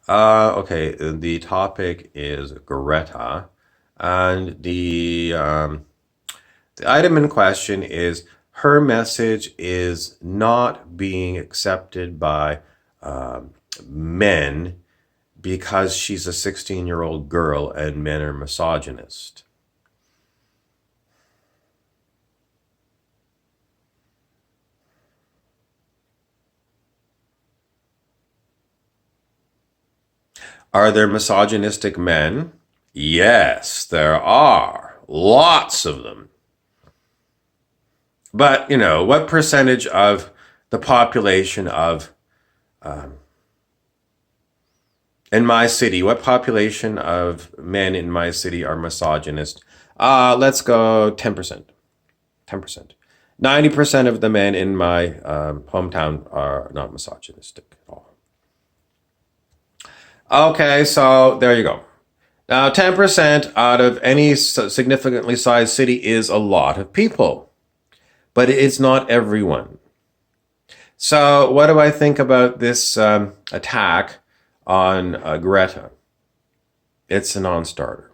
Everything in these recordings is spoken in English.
Okay, the topic is Greta, and the item in question is her message is not being accepted by um, men because she's a 16-year-old girl and men are misogynist. Are there misogynistic men? Yes, there are. Lots of them. But, what percentage of the population of, um, in my city, what population of men in my city are misogynist? Let's go 10%. 10%. 90% of the men in my hometown are not misogynistic at all. Okay, so there you go. Now, 10% out of any significantly sized city is a lot of people, but it's not everyone. So, what do I think about this attack on Greta? It's a non starter.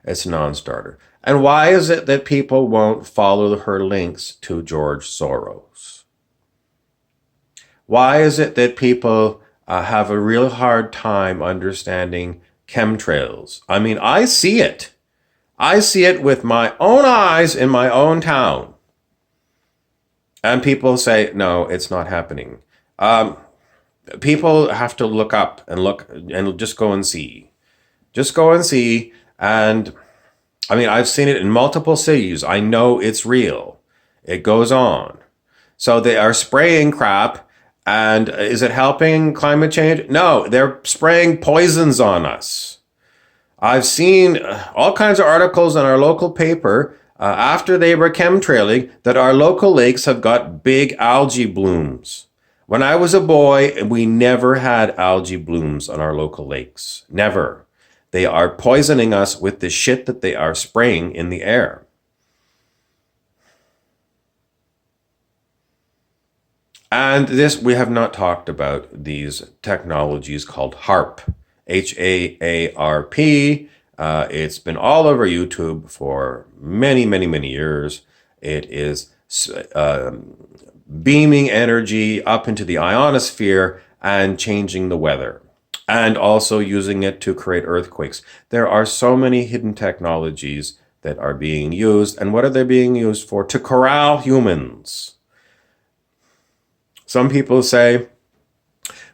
It's a non starter. And why is it that people won't follow her links to George Soros? Why is it that people have a real hard time understanding chemtrails? I mean, I see it. I see it with my own eyes in my own town. And people say, no, it's not happening. Um, People have to look up and look and just go and see. Just go and see. And I mean, I've seen it in multiple cities. I know it's real. It goes on. So they are spraying crap. And is it helping climate change? No, they're spraying poisons on us. I've seen all kinds of articles in our local paper after they were chemtrailing that our local lakes have got big algae blooms. When I was a boy, we never had algae blooms on our local lakes. Never. They are poisoning us with the shit that they are spraying in the air. And this, we have not talked about these technologies called HARP, HAARP. It's been all over YouTube for many, many, many years. It is uh, beaming energy up into the ionosphere and changing the weather, and also using it to create earthquakes. There are so many hidden technologies that are being used. And what are they being used for? To corral humans. Some people say,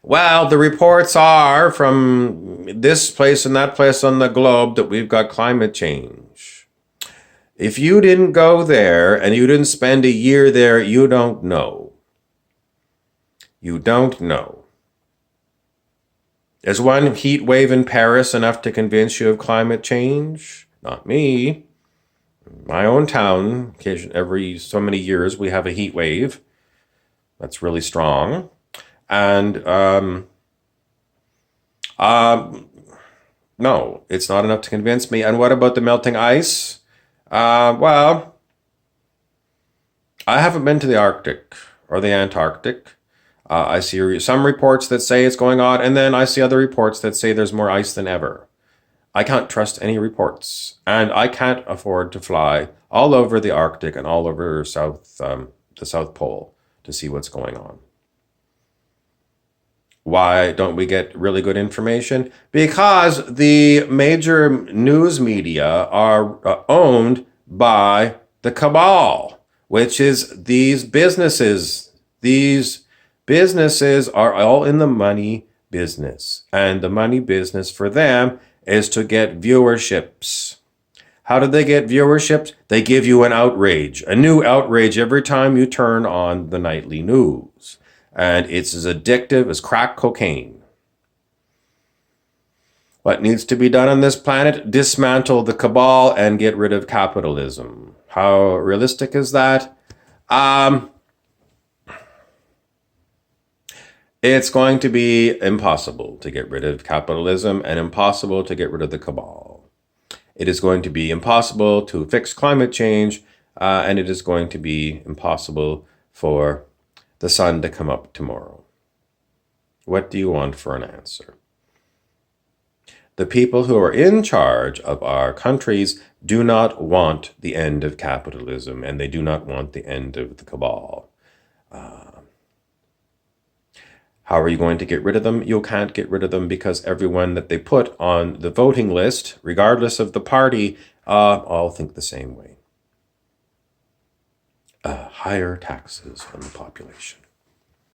well, the reports are from this place and that place on the globe that we've got climate change. If you didn't go there and you didn't spend a year there, you don't know. You don't know. Is one heat wave in Paris enough to convince you of climate change? Not me. My own town, every so many years, we have a heat wave that's really strong. And um, no, it's not enough to convince me. And what about the melting ice? Well, I haven't been to the Arctic or the Antarctic. I see some reports that say it's going on, and then I see other reports that say there's more ice than ever. I can't trust any reports, and I can't afford to fly all over the Arctic and all over the South Pole to see what's going on. Why don't we get really good information? Because the major news media are owned by the cabal, which is these businesses. These businesses are all in the money business. And the money business for them is to get viewerships. How do they get viewerships? They give you an outrage, a new outrage every time you turn on the nightly news. And it's as addictive as crack cocaine. What needs to be done on this planet? Dismantle the cabal and get rid of capitalism. How realistic is that? Um, it's going to be impossible to get rid of capitalism and impossible to get rid of the cabal. It is going to be impossible to fix climate change, and it is going to be impossible for the sun to come up tomorrow. What do you want for an answer? The people who are in charge of our countries do not want the end of capitalism, and they do not want the end of the cabal. How are you going to get rid of them? You can't get rid of them because everyone that they put on the voting list, regardless of the party, all think the same way. Higher taxes on the population.